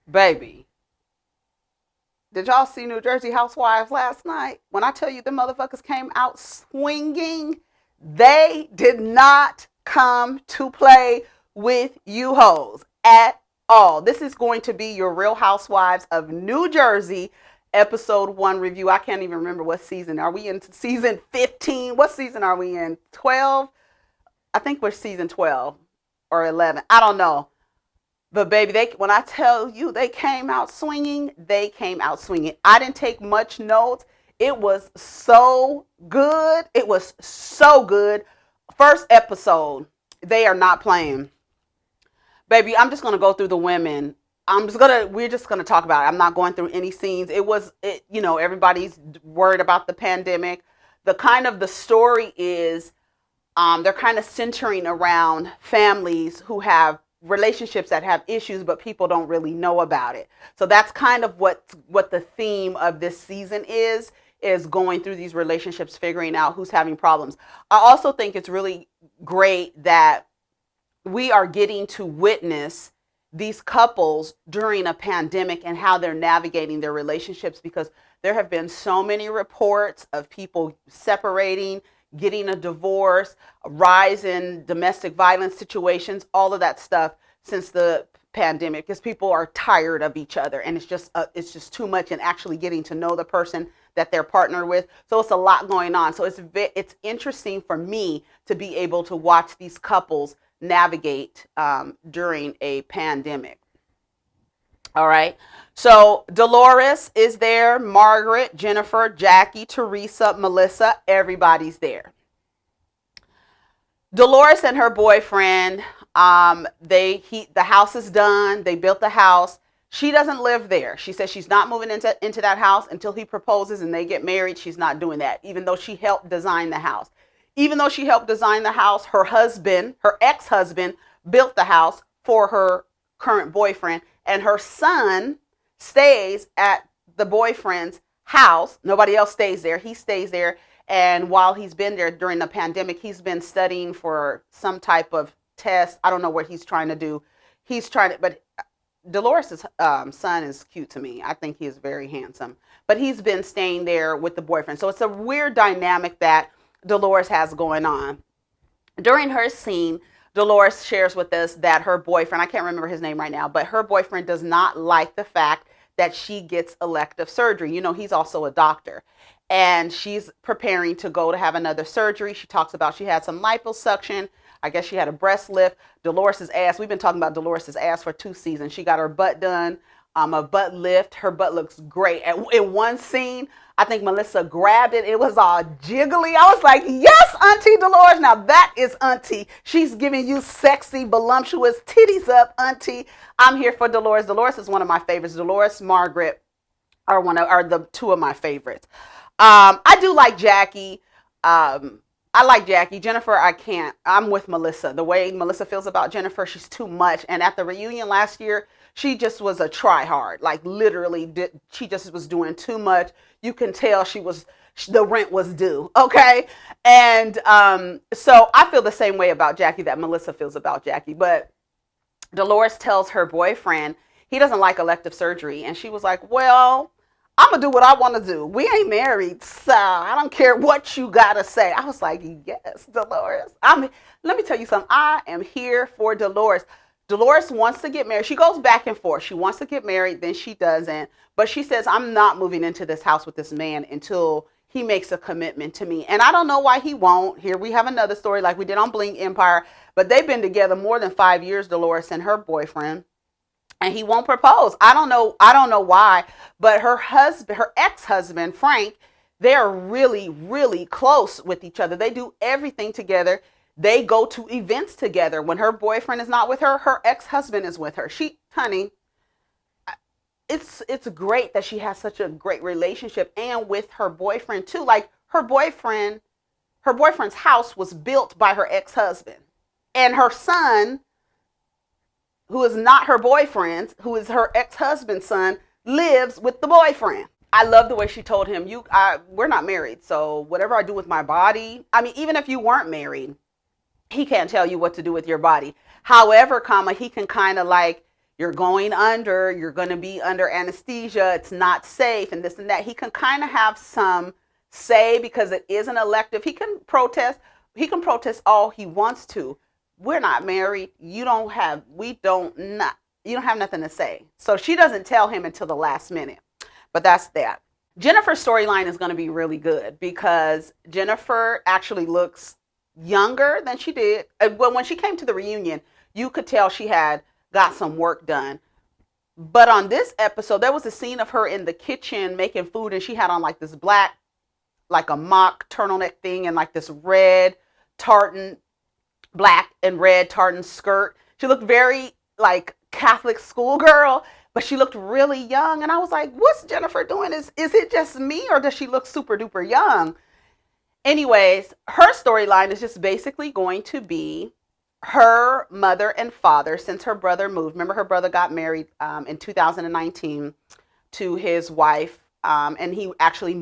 Baby, did y'all see New Jersey Housewives last night? When I tell you the motherfuckers came out swinging, they did not come to play with you hoes at all. This is going to be your Real Housewives of New Jersey episode 1 review. I can't even remember what season. Are we in season 15? What season are we in? 12? I think we're season 12 or 11. I don't know. But baby, when I tell you they came out swinging, they came out swinging. I didn't take much notes. It was so good. It was so good. First episode, they are not playing. Baby, I'm just gonna go through the women. We're just gonna talk about it. I'm not going through any scenes. Everybody's worried about the pandemic. The story is, they're kind of centering around families who have relationships that have issues, but people don't really know about it. So that's kind of what the theme of this season is going through these relationships, figuring out who's having problems. I also think it's really great that we are getting to witness these couples during a pandemic and how they're navigating their relationships, because there have been so many reports of people separating, getting a divorce, a rise in domestic violence situations, all of that stuff since the pandemic, because people are tired of each other, and it's just too much, and actually getting to know the person that they're partnered with. So it's a lot going on. So it's interesting for me to be able to watch these couples navigate during a pandemic. All right. So Dolores is there, Margaret, Jennifer, Jackie, Teresa, Melissa, everybody's there. Dolores and her boyfriend, the house is done. They built the house. She doesn't live there. She says she's not moving into that house until he proposes and they get married. She's not doing that, even though she helped design the house. Her husband, her ex-husband, built the house for her current boyfriend, and her son stays at the boyfriend's house. Nobody else stays there. He stays there. And while he's been there during the pandemic, he's been studying for some type of test. I don't know what he's trying to do. But Dolores' son is cute to me. I think he is very handsome. But he's been staying there with the boyfriend. So it's a weird dynamic that Dolores has going on. During her scene, Dolores shares with us that her boyfriend, I can't remember his name right now, but her boyfriend does not like the fact that she gets elective surgery. He's also a doctor. And she's preparing to go to have another surgery. She talks about she had some liposuction. I guess she had a breast lift. Dolores' ass, we've been talking about Dolores' ass for 2 seasons. She got her butt done, a butt lift. Her butt looks great. In one scene, I think Melissa grabbed it. It was all jiggly. I was like, yes, Auntie Dolores. Now that is Auntie. She's giving you sexy, voluptuous titties up, Auntie. I'm here for Dolores. Dolores is one of my favorites. Dolores, Margaret are the 2 of my favorites. I do like Jackie. I like Jackie. Jennifer, I can't. I'm with Melissa. The way Melissa feels about Jennifer, she's too much. And at the reunion last year, she just was a try-hard. Like literally, she just was doing too much. You can tell the rent was due. Okay. And so I feel the same way about Jackie that Melissa feels about Jackie. But Dolores tells her boyfriend he doesn't like elective surgery. And she was like, well, I'm going to do what I want to do. We ain't married, so I don't care what you got to say. I was like, yes, Dolores. Let me tell you something. I am here for Dolores. Dolores wants to get married. She goes back and forth. She wants to get married, then she doesn't. But she says, I'm not moving into this house with this man until he makes a commitment to me. And I don't know why he won't. Here we have another story like we did on Bling Empire. But they've been together more than 5 years, Dolores and her boyfriend. And he won't propose. I don't know why, but her ex-husband, Frank, they're really, really close with each other. They do everything together. They go to events together. When her boyfriend is not with her, her ex-husband is with her. Honey, it's great that she has such a great relationship, and with her boyfriend too. Like her boyfriend's house was built by her ex-husband, and her son, who is not her boyfriend's, who is her ex-husband's son, lives with the boyfriend. I love the way she told him, we're not married, so whatever I do with my body, even if you weren't married, he can't tell you what to do with your body. However, he can kind of like you're going under, you're going to be under anesthesia, it's not safe, and this and that. He can kind of have some say because it is an elective. He can protest all he wants to. We're not married. You don't have nothing to say. So she doesn't tell him until the last minute. But that's that. Jennifer's storyline is going to be really good because Jennifer actually looks younger than she did. Well, when she came to the reunion, you could tell she had got some work done. But on this episode, there was a scene of her in the kitchen making food, and she had on like this black, like a mock turtleneck thing, and like this red tartan, black and red tartan skirt. She looked very like Catholic schoolgirl, but she looked really young. And I was like, what's Jennifer doing? Is it just me, or does she look super duper young? Anyways, her storyline is just basically going to be her mother and father since her brother moved. Remember, her brother got married in 2019 to his wife, and he actually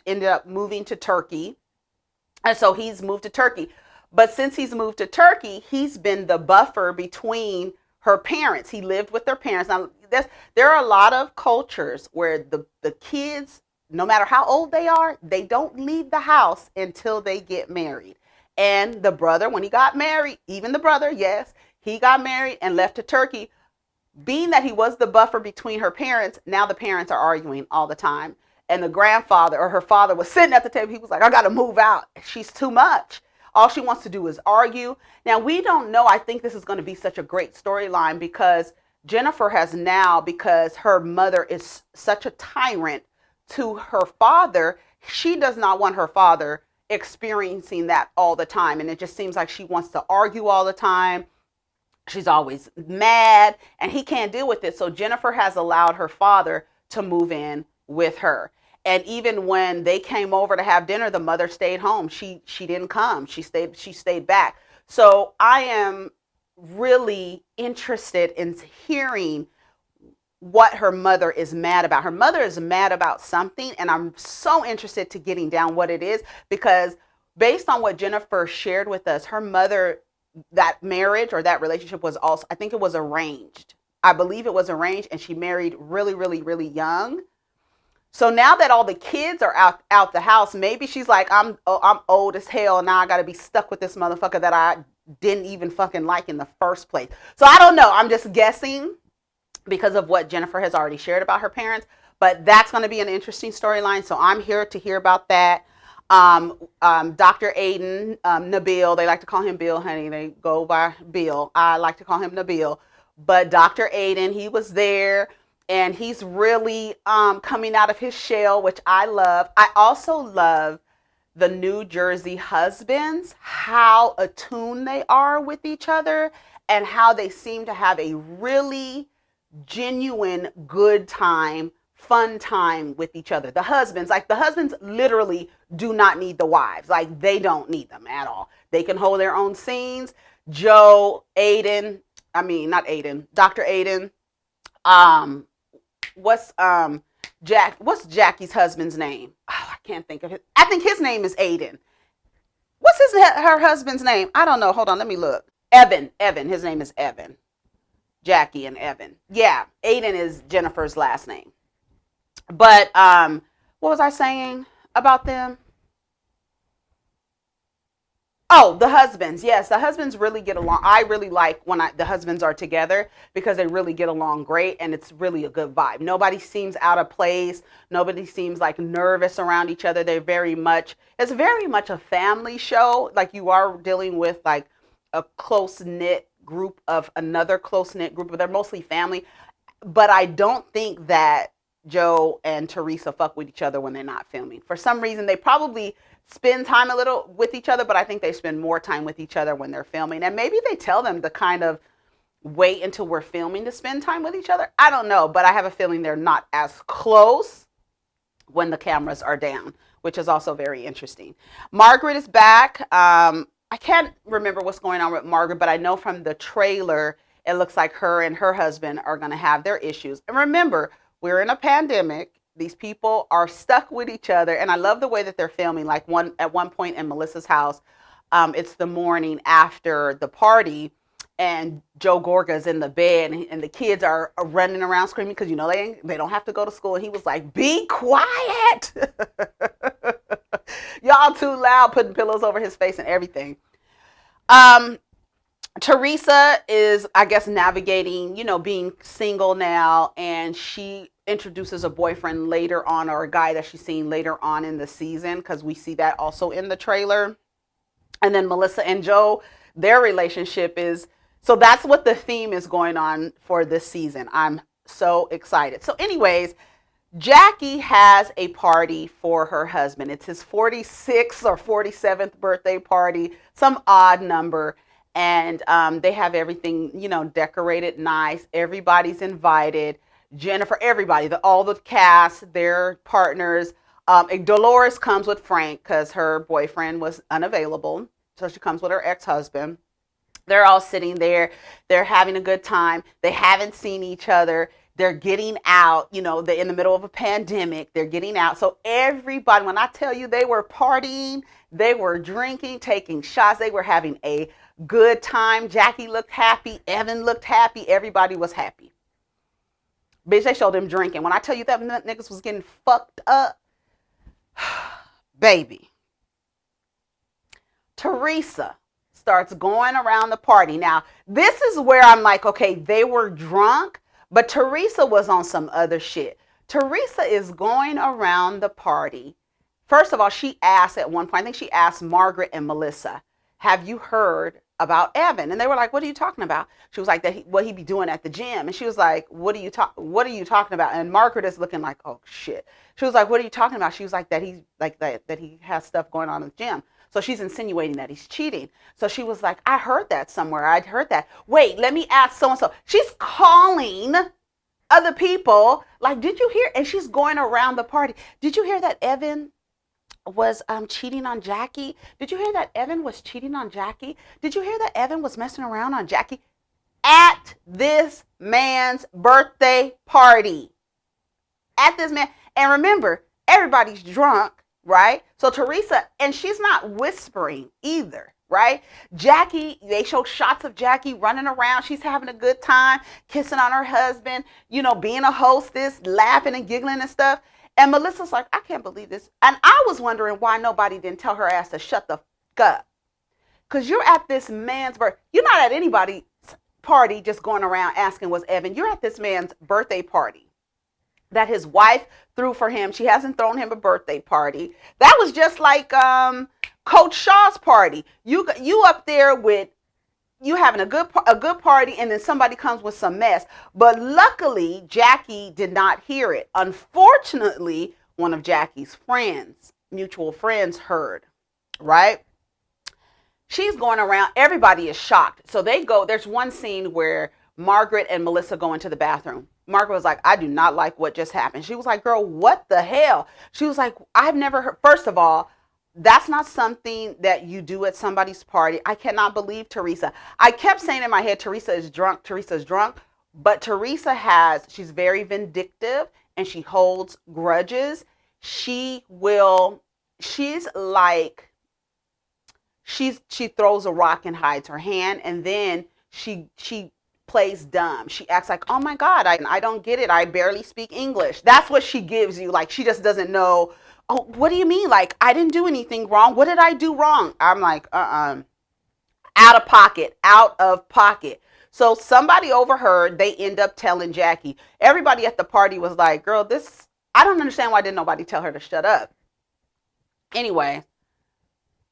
ended up moving to Turkey. And so he's moved to Turkey. But since he's moved to Turkey, he's been the buffer between her parents. He lived with their parents. Now, there are a lot of cultures where the kids, no matter how old they are, they don't leave the house until they get married. And the brother, when he got married, even the brother, yes, he got married and left to Turkey. Being that he was the buffer between her parents, now the parents are arguing all the time. And the grandfather or her father was sitting at the table. He was like, I got to move out. She's too much. All she wants to do is argue. Now, we don't know. I think this is going to be such a great storyline because Jennifer has now, because her mother is such a tyrant to her father, she does not want her father experiencing that all the time. And it just seems like she wants to argue all the time. She's always mad and he can't deal with it. So Jennifer has allowed her father to move in with her. And even when they came over to have dinner, the mother stayed home. She didn't come. She stayed back. So I am really interested in hearing what her mother is mad about. Her mother is mad about something, and I'm so interested to getting down what it is, because based on what Jennifer shared with us, her mother, that marriage or that relationship was also, I think it was arranged. I believe it was arranged, and she married really, really, really young. So now that all the kids are out the house, maybe she's like, I'm old as hell. Now I got to be stuck with this motherfucker that I didn't even fucking like in the first place. So I don't know. I'm just guessing because of what Jennifer has already shared about her parents. But that's going to be an interesting storyline. So I'm here to hear about that. Dr. Aiden, Nabil, they like to call him Bill, honey. They go by Bill. I like to call him Nabil. But Dr. Aiden, he was there. And he's really coming out of his shell, which I love. I also love the New Jersey husbands, how attuned they are with each other and how they seem to have a really genuine good time, fun time with each other. The husbands literally do not need the wives. Like, they don't need them at all. They can hold their own scenes. Dr. Aiden. What's Jackie's husband's name? Oh, I can't think of it. I think his name is Aiden. What's her husband's name? I don't know. Hold on, let me look. Evan. His name is Evan. Jackie and Evan. Yeah, Aiden is Jennifer's last name. But what was I saying about them? Oh, the husbands. Yes, the husbands really get along. I really like when the husbands are together because they really get along great and it's really a good vibe. Nobody seems out of place. Nobody seems like nervous around each other. It's very much a family show. Like, you are dealing with like a close-knit group of another close-knit group, but they're mostly family. But I don't think that Joe and Teresa fuck with each other when they're not filming. For some reason, they probably spend time a little with each other, but I think they spend more time with each other when they're filming. And maybe they tell them to kind of wait until we're filming to spend time with each other. I don't know, but I have a feeling they're not as close when the cameras are down, which is also very interesting. Margaret is back. I can't remember what's going on with Margaret, but I know from the trailer, it looks like her and her husband are going to have their issues. And remember, we're in a pandemic. These people are stuck with each other. And I love the way that they're filming. Like at one point in Melissa's house, it's the morning after the party. and Joe Gorga's in the bed, and the kids are running around screaming because they don't have to go to school. And he was like, "Be quiet, y'all too loud," putting pillows over his face and everything. Um, Teresa is, I guess, navigating, being single now, and she introduces a boyfriend later on, or a guy that she's seen later on in the season, because we see that also in the trailer. And then Melissa and Joe, their relationship is, so that's what the theme is going on for this season. I'm so excited. So, anyways, Jackie has a party for her husband. It's his 46th or 47th birthday party, some odd number. And they have everything, decorated nice. Everybody's invited. Jennifer, everybody, all the cast, their partners. Dolores comes with Frank because her boyfriend was unavailable. So she comes with her ex-husband. They're all sitting there. They're having a good time. They haven't seen each other. They're getting out. They're in the middle of a pandemic. They're getting out. So everybody, when I tell you they were partying, they were drinking, taking shots. They were having a good time. Jackie looked happy. Evan looked happy. Everybody was happy. Bitch, they showed them drinking. When I tell you that niggas was getting fucked up, baby. Teresa starts going around the party. Now, this is where I'm like, okay, they were drunk, but Teresa was on some other shit. Teresa is going around the party. First of all, she asked at one point, I think she asked Margaret and Melissa, have you heard about Evan? And they were like, what are you talking about? She was like, what he be doing at the gym. And she was like, what are you talking about? And Margaret is looking like, oh shit. She was like, what are you talking about? She was like, that he has stuff going on in the gym. So she's insinuating that he's cheating. So she was like, I heard that somewhere. I'd heard that. Wait, let me ask so-and-so. She's calling other people. Like, did you hear? And she's going around the party. Did you hear that Evan was cheating on Jackie? Did you hear that Evan was cheating on Jackie? Did you hear that Evan was messing around on Jackie? At this man's birthday party. At this man. And remember, everybody's drunk, right? So Teresa, and she's not whispering either, right? Jackie, they show shots of Jackie running around. She's having a good time, kissing on her husband, being a hostess, laughing and giggling and stuff. And Melissa's like, I can't believe this. And I was wondering why nobody didn't tell her ass to shut the fuck up. Because you're at this man's birthday. You're not at anybody's party just going around asking what's Evan. You're at this man's birthday party that his wife threw for him. She hasn't thrown him a birthday party. That was just like Coach Shaw's party. You up there with, you having a good party, and then somebody comes with some mess. But luckily, Jackie did not hear it. Unfortunately, one of Jackie's friends, mutual friends, heard, right? She's going around. Everybody is shocked. So they go, there's one scene where Margaret and Melissa go into the bathroom. Margaret was like, I do not like what just happened. She was like, girl, what the hell? She was like, I've never heard. First of all, that's not something that you do at somebody's party. I cannot believe Teresa. I kept saying in my head, Teresa is drunk. Teresa's drunk. But Teresa she's very vindictive and she holds grudges. She throws a rock and hides her hand. And then she plays dumb. She acts like, oh my God, I don't get it. I barely speak English. That's what she gives you. Like, she just doesn't know. Oh, what do you mean? Like, I didn't do anything wrong. What did I do wrong? I'm like, out of pocket. So somebody overheard. They end up telling Jackie. Everybody at the party was like, girl, I don't understand why didn't nobody tell her to shut up. Anyway,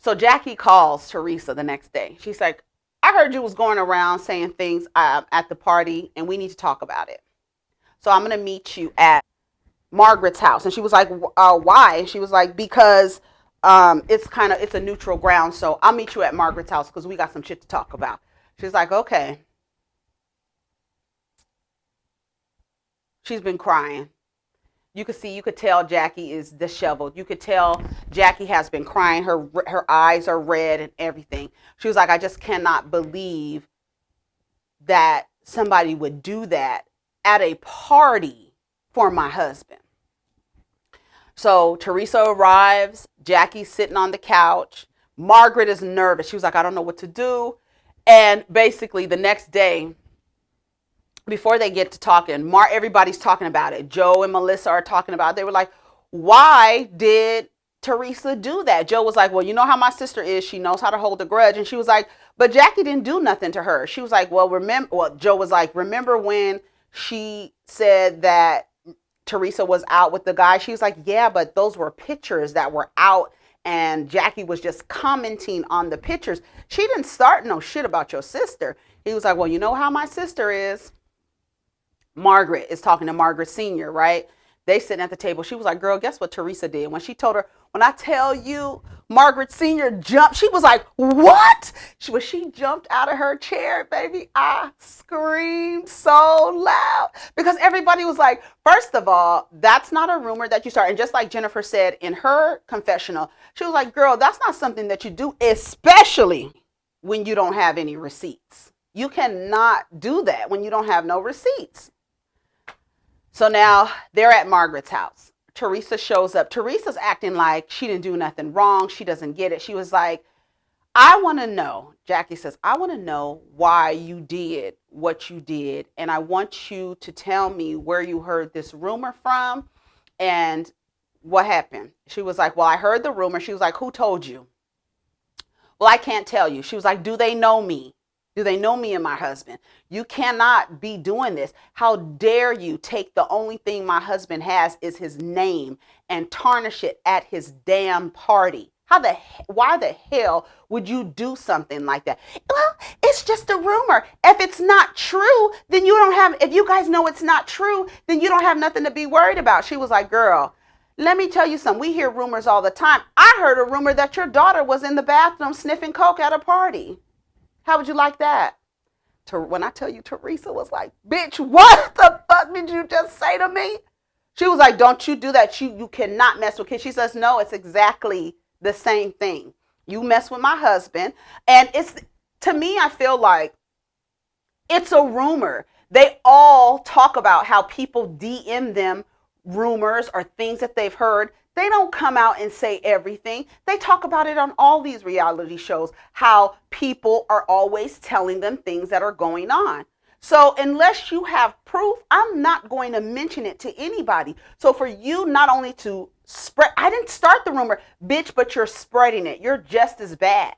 so Jackie calls Teresa the next day. She's like, I heard you was going around saying things at the party, and we need to talk about it. So I'm going to meet you at Margaret's house. And she was like, why? And she was like, because it's a neutral ground. So I'll meet you at Margaret's house because we got some shit to talk about. She's like, okay. She's been crying. You could tell Jackie is disheveled. You could tell Jackie has been crying. Her eyes are red and everything. She was like, I just cannot believe that somebody would do that at a party for my husband. So Teresa arrives. Jackie's sitting on the couch. Margaret is nervous. She was like, I don't know what to do. And basically the next day, before they get to talking, everybody's talking about it. Joe and Melissa are talking about it. They were like, why did Teresa do that? Joe was like, well, you know how my sister is. She knows how to hold a grudge. And she was like, but Jackie didn't do nothing to her. She was like, Joe was like, remember when she said that Teresa was out with the guy? She was like, yeah, but those were pictures that were out and Jackie was just commenting on the pictures. She didn't start no shit about your sister. He was like, well, you know how my sister is. Margaret is talking to Margaret Sr., right? They sitting at the table. She was like, girl, guess what Teresa did? When she told her, when I tell you, Margaret Sr. jumped, she was like, what? She jumped out of her chair, baby. I screamed so loud because everybody was like, first of all, that's not a rumor that you start. And just like Jennifer said in her confessional, she was like, girl, that's not something that you do, especially when you don't have any receipts. You cannot do that when you don't have no receipts. So now they're at Margaret's house. Teresa shows up. Teresa's acting like she didn't do nothing wrong. She doesn't get it. She was like, I want to know, Jackie says, I want to know why you did what you did. And I want you to tell me where you heard this rumor from and what happened. She was like, well, I heard the rumor. She was like, who told you? Well, I can't tell you. She was like, do they know me? Do they know me and my husband? You cannot be doing this. How dare you take the only thing my husband has is his name and tarnish it at his damn party? Why the hell would you do something like that? Well, it's just a rumor. If it's not true, then if you guys know it's not true, then you don't have nothing to be worried about. She was like, girl, let me tell you something. We hear rumors all the time. I heard a rumor that your daughter was in the bathroom sniffing coke at a party. How would you like that? When I tell you, Teresa was like, bitch, what the fuck did you just say to me? She was like, don't you do that. You cannot mess with kids. She says, no, it's exactly the same thing. You mess with my husband. And to me, I feel like it's a rumor. They all talk about how people DM them rumors or things that they've heard. They don't come out and say everything. They talk about it on all these reality shows, how people are always telling them things that are going on. So unless you have proof, I'm not going to mention it to anybody. So for you not only to spread, I didn't start the rumor, bitch, but you're spreading it. You're just as bad.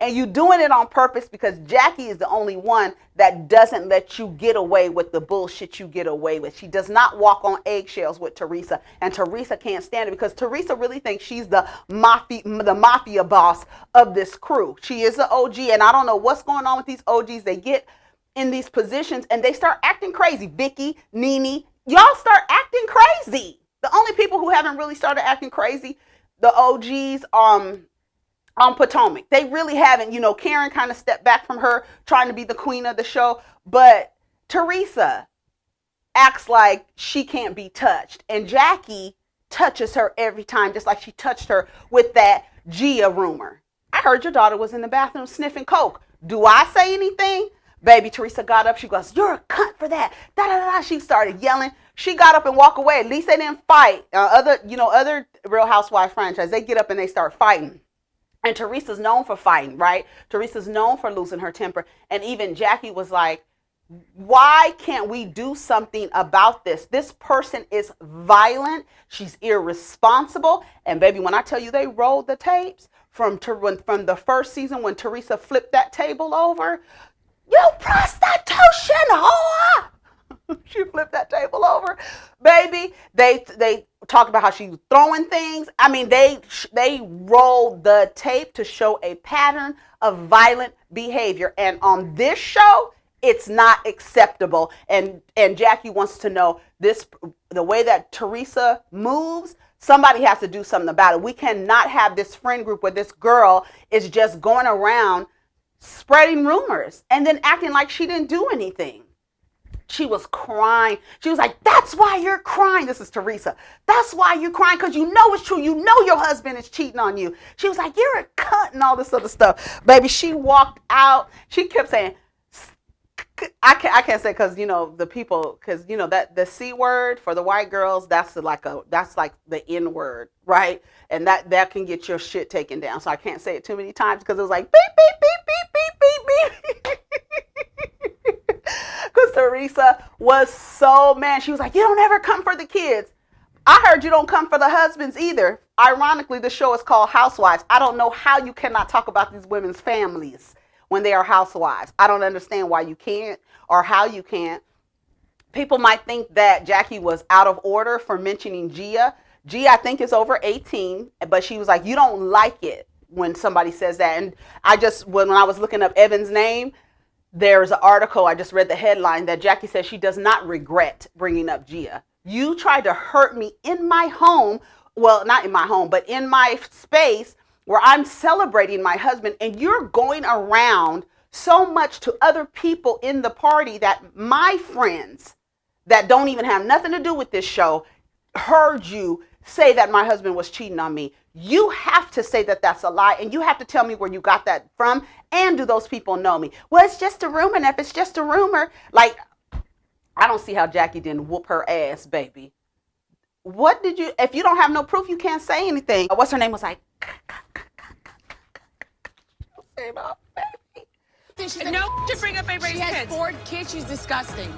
And you doing it on purpose because Jackie is the only one that doesn't let you get away with the bullshit you get away with. She does not walk on eggshells with Teresa. And Teresa can't stand it because Teresa really thinks she's the mafia boss of this crew. She is the OG. And I don't know what's going on with these OGs. They get in these positions and they start acting crazy. Vicky, Nene, y'all start acting crazy. The only people who haven't really started acting crazy, the OGs, on Potomac. They really haven't. Karen kind of stepped back from her trying to be the queen of the show. But Teresa acts like she can't be touched. And Jackie touches her every time, just like she touched her with that Gia rumor. I heard your daughter was in the bathroom sniffing coke. Do I say anything? Baby, Teresa got up. She goes, you're a cunt for that. Da, da, da. She started yelling. She got up and walked away. At least they didn't fight. Other Real Housewives franchise, they get up and they start fighting. And Teresa's known for fighting, right? Teresa's known for losing her temper. And even Jackie was like, why can't we do something about this? This person is violent. She's irresponsible. And baby, when I tell you they rolled the tapes from the first season when Teresa flipped that table over, you prostitution whore! She flipped that table over. Baby, they talked about how she was throwing things. I mean, they rolled the tape to show a pattern of violent behavior. And on this show, it's not acceptable. And Jackie wants to know the way that Teresa moves, somebody has to do something about it. We cannot have this friend group where this girl is just going around spreading rumors and then acting like she didn't do anything. She was crying. She was like, that's why you're crying. This is Teresa. That's why you're crying, because you know it's true. You know your husband is cheating on you. She was like, you're a cunt and all this other stuff. Baby, she walked out. She kept saying, I can't say because, the people, because, that the C word for the white girls, that's like the N word, right? And that can get your shit taken down. So I can't say it too many times because it was like, beep, beep, beep, beep, beep, beep, beep. Teresa was so mad. She was like, you don't ever come for the kids. I heard you don't come for the husbands either. Ironically, the show is called Housewives. I don't know how you cannot talk about these women's families when they are housewives. I don't understand why you can't or how you can't. People might think that Jackie was out of order for mentioning Gia. Gia, I think, is over 18, but she was like, you don't like it when somebody says that. And when I was looking up Evan's name, there's an article, I just read the headline, that Jackie says she does not regret bringing up Gia. You tried to hurt me in my home. Well, not in my home, but in my space where I'm celebrating my husband, and you're going around so much to other people in the party that my friends that don't even have nothing to do with this show heard you say that my husband was cheating on me. You have to say that that's a lie, and you have to tell me where you got that from, and do those people know me? Well, it's just a rumor, and if it's just a rumor, like, I don't see how Jackie didn't whoop her ass, baby. What did you, if you don't have no proof, you can't say anything. What's her name was like, no, to bring up anybody's kids. She has 4 kids. She's disgusting.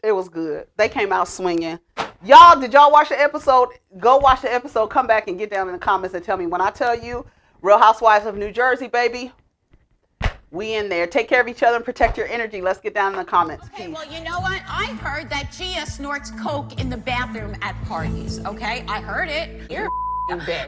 It was good. They came out swinging. Y'all, did y'all watch the episode? Go watch the episode. Come back and get down in the comments and tell me. When I tell you, Real Housewives of New Jersey, baby, we in there. Take care of each other and protect your energy. Let's get down in the comments. Okay, Peace. well, you know what? I heard that Gia snorts coke in the bathroom at parties, okay? I heard it. You're a bitch.